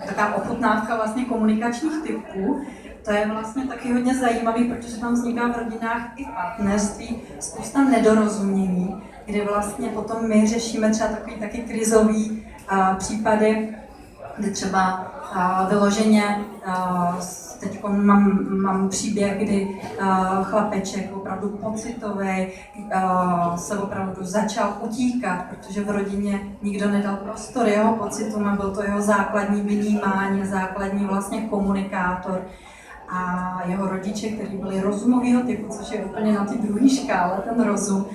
taková ochutnávka vlastně komunikačních typů. To je vlastně taky hodně zajímavý, protože tam vzniká v rodinách i v partnerství spousta nedorozumění, kdy vlastně potom my řešíme třeba takový taky krizový případy, kdy třeba vyloženě teď mám příběh, kdy chlapeček opravdu pocitový se opravdu začal utíkat, protože v rodině nikdo nedal prostor jeho pocitům a byl to jeho základní vnímání, základní vlastně komunikátor. A jeho rodiče, kteří byli rozumového typu, což je úplně na té druhé škále, ten rozum,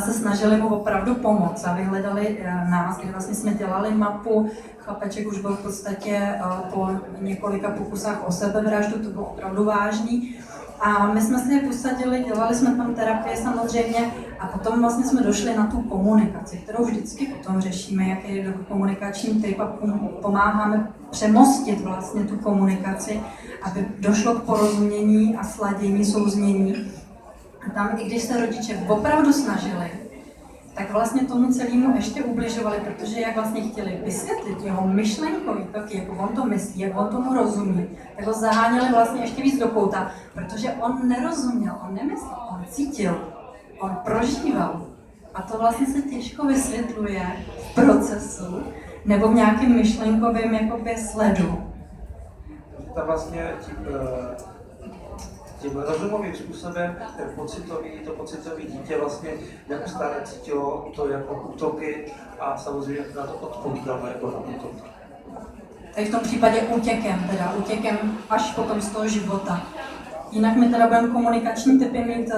se snažili mu opravdu pomoct a vyhledali nás, kdy vlastně jsme dělali mapu. Chlapeček už byl v podstatě po několika pokusách o sebevraždu, to bylo opravdu vážný. A my jsme si je posadili, dělali jsme tam terapie samozřejmě a potom vlastně jsme došli na tu komunikaci, kterou vždycky potom řešíme, jaký je komunikační typ a pomáháme přemostit vlastně tu komunikaci, aby došlo k porozumění a sladění, souznění. A tam, i když se rodiče opravdu snažili, tak vlastně tomu celému ještě ubližovali, protože jak vlastně chtěli vysvětlit jeho myšlenkový toky, jak on to myslí, jak on tomu rozumí, tak ho zaháněli vlastně ještě víc do kouta, protože on nerozuměl, on nemyslel, on cítil, on prožíval. A to vlastně se těžko vysvětluje v procesu nebo v nějakém myšlenkovém jakoby sledu. Tam vlastně tím rozumovým způsobem to pocitové dítě vlastně neustále cítilo to jako útoky a samozřejmě na to odpovídalo jako na útoky. Tak v tom případě útěkem až potom z toho života. Jinak my teda budeme komunikační typy mít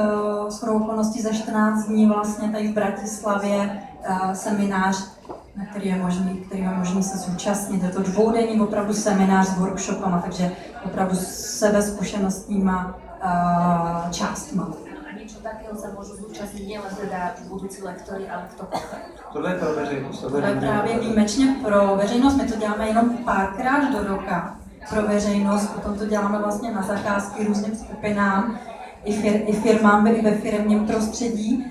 shodou okolností za 14 dní vlastně tady v Bratislavě seminář, na který je možný se zúčastnit. Je to dvoudenní opravdu seminář s workshopama, takže opravdu sebezkušenostníma částma. Niečo takého sa môžu zúčastniť nielen teda budúci lektori, ale kto chce. Tohle je pro veřejnost. To je právě výjimečně pro veřejnost, my to děláme jenom párkrát do roka pro veřejnost, potom to děláme vlastně na zakázky různým skupinám, i firmám, i ve firmním prostředí.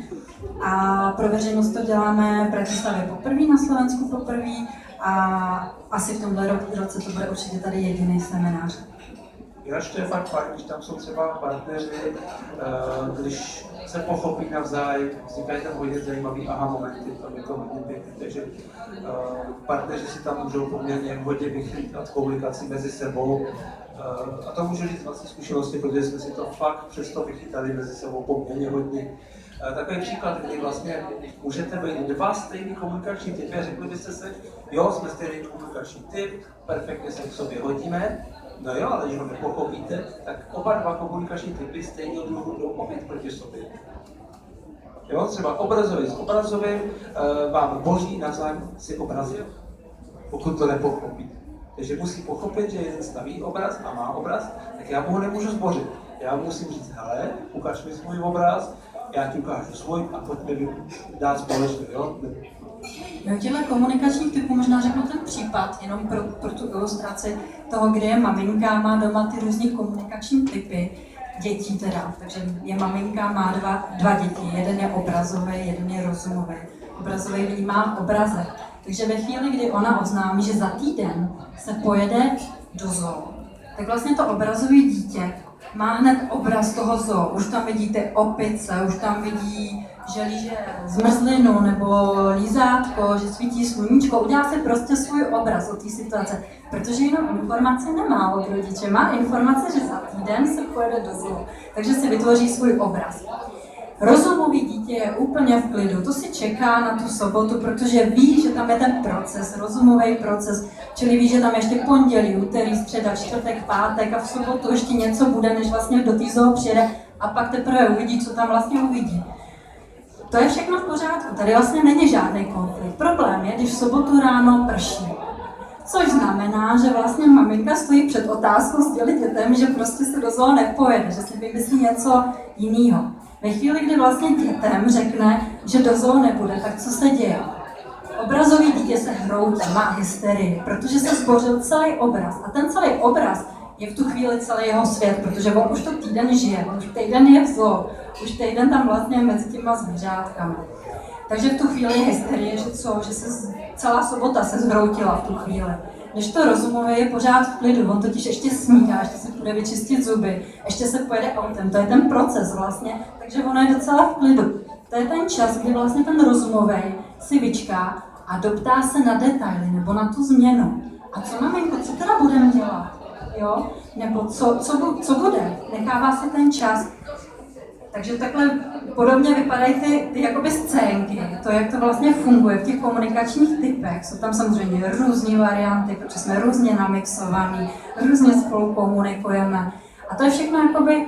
A pro veřejnost to děláme v Bratislavě poprvé, na Slovensku poprvé a asi v tomhle roce to bude určitě tady jediný seminář. Jinak to je fakt fajn, když tam jsou třeba partneři, když se pochopí navzájem, vznikají tam hodně zajímavý aha momenty, tam je to hodně pěkné, takže partneři si tam můžou poměrně hodně vychytat komunikaci mezi sebou. A to můžu říct vlastně zkušenosti, protože jsme si to fakt přesto vychytali mezi sebou poměrně hodně. Takový příklad, kdy vlastně můžete být dva stejný komunikační typy a řekli byste se, jo, jsme stejný komunikační typ, perfektně se k sobě hodíme, no jo, ale když ho nepochopíte, tak oba dva komunikační typy stejného druhu jdou opět proti sobě. Jo, třeba obrazový s obrazovým vám boří navzájem si obrazy, pokud to nepochopíte. Takže musí pochopit, že jeden staví obraz a má obraz, tak já mu ho nemůžu zbořit. Já musím říct, hele, ukaž mi svůj obraz, já ti ukážu svůj a pojďme dát společně, jo? No, těchto komunikačních typů možná řeknu ten případ, jenom pro tu ilustraci toho, kde je maminka, má doma ty různý komunikační typy dětí teda. Takže je maminka, má dva děti, jeden je obrazový, jeden je rozumový. Obrazový vnímá obrazek. Takže ve chvíli, kdy ona oznámí, že za týden se pojede do zoo, tak vlastně to obrazové dítě má hned obraz toho zoo. Už tam vidíte opice, už tam vidí, že líže zmrzlinu nebo lízátko, že svítí sluníčko. Udělá si prostě svůj obraz o té situace, protože jinou informaci nemá od rodiče. Má informace, že za týden se pojede do zoo, takže si vytvoří svůj obraz. Rozumový dítě je úplně v klidu, to si čeká na tu sobotu, protože ví, že tam je ten proces, rozumový proces, čili ví, že tam ještě pondělí, úterý, středa, čtvrtek, pátek a v sobotu ještě něco bude, než vlastně do té zoo přijede a pak teprve uvidí, co tam vlastně uvidí. To je všechno v pořádku, tady vlastně není žádný konflikt. Problém je, když v sobotu ráno prší. Což znamená, že vlastně maminka stojí před otázkou sdělit dětem, že prostě se do zoo nepojede, že si vymyslí něco jiného. Ve chvíli, kdy vlastně dětem řekne, že do zoo nebude, tak co se děje? Obrazový dítě se hroutí, má hysterii, protože se zbořil celý obraz. A ten celý obraz je v tu chvíli celý jeho svět, protože on už to týden žije, on už týden je v zoo, už týden tam vlastně mezi těma zvířátkami. Takže v tu chvíli je hysterie, že co, že se celá sobota se zhroutila v tu chvíli. Když to rozumově je pořád v klidu, on totiž ještě snídá, ještě si půjde vyčistit zuby, ještě se pojede autem, to je ten proces vlastně, takže ono je docela v klidu. To je ten čas, kdy vlastně ten rozumový si vyčká a doptá se na detaily nebo na tu změnu. A co maminko, co teda budeme dělat? Jo? Nebo co bude? Nechává si ten čas. Takže takhle podobně vypadají ty jakoby scénky, to, jak to vlastně funguje v těch komunikačních typech. Jsou tam samozřejmě různé varianty, protože jsme různě namixovaní, různě spolu komunikujeme. A to je všechno jakoby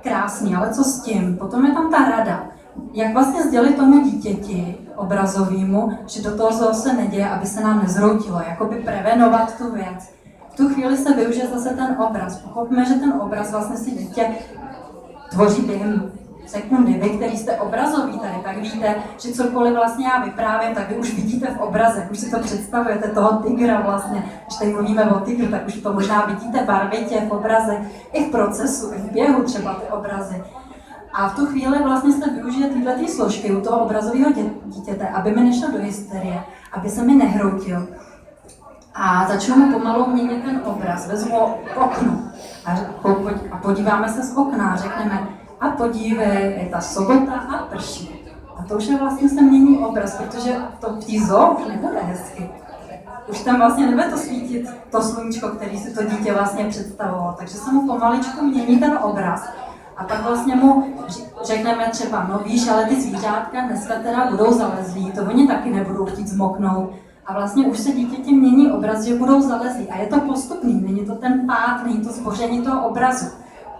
krásný, ale co s tím? Potom je tam ta rada. Jak vlastně sdělit tomu dítěti obrazovému, že do toho zase neděje, aby se nám nezhroutilo, jakoby prevenovat tu věc. V tu chvíli se využije zase ten obraz. Pochopíme, že ten obraz vlastně si dítě tvoří během sekundy. Vy, který jste obrazoví tady, tak víte, že cokoliv vlastně já vyprávím, tak vy už vidíte v obrazech, už si to představujete, toho tygra vlastně. Když tady mluvíme o tygru, tak už to možná vidíte barvitě v obrazech, i v procesu, i v běhu třeba ty obrazy. A v tu chvíli vlastně se využije tyhle složky u toho obrazového dítěte, aby mi nešlo do hysterie, aby se mi nehroutil. A začnu mu pomalu měnit ten obraz, vezmu k oknu a podíváme se z okna a řekneme, a podívej, je ta sobota a prší. A to už je vlastně se mění obraz, protože to v té zoo už nebude hezky. Už tam vlastně nebude to svítit to sluníčko, který si to dítě vlastně představovalo. Takže se mu pomaličku mění ten obraz. A pak vlastně mu řekneme třeba, no víš, ale ty zvířátka dneska teda budou zalezlí, to oni taky nebudou chtít zmoknout. A vlastně už se dítěti mění obraz, že budou zalezlí. A je to postupný, není to ten pád, není to zboření toho obrazu.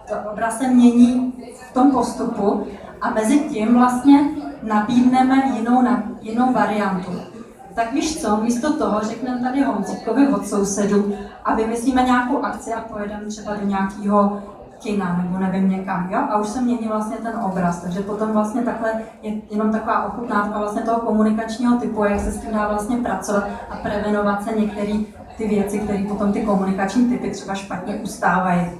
To obraz se mění v tom postupu a mezi tím vlastně nabídneme jinou variantu. Tak víš co, místo toho řekneme tady Honzíkovi od sousedu a vymyslíme nějakou akci a pojedeme třeba do nějakého kina nebo nevím někam, jo? A už se mění vlastně ten obraz, takže potom vlastně takhle je jenom taková ochutnávka vlastně toho komunikačního typu, jak se s tím dá vlastně pracovat a prevenovat se některé ty věci, které potom ty komunikační typy třeba špatně ustávají.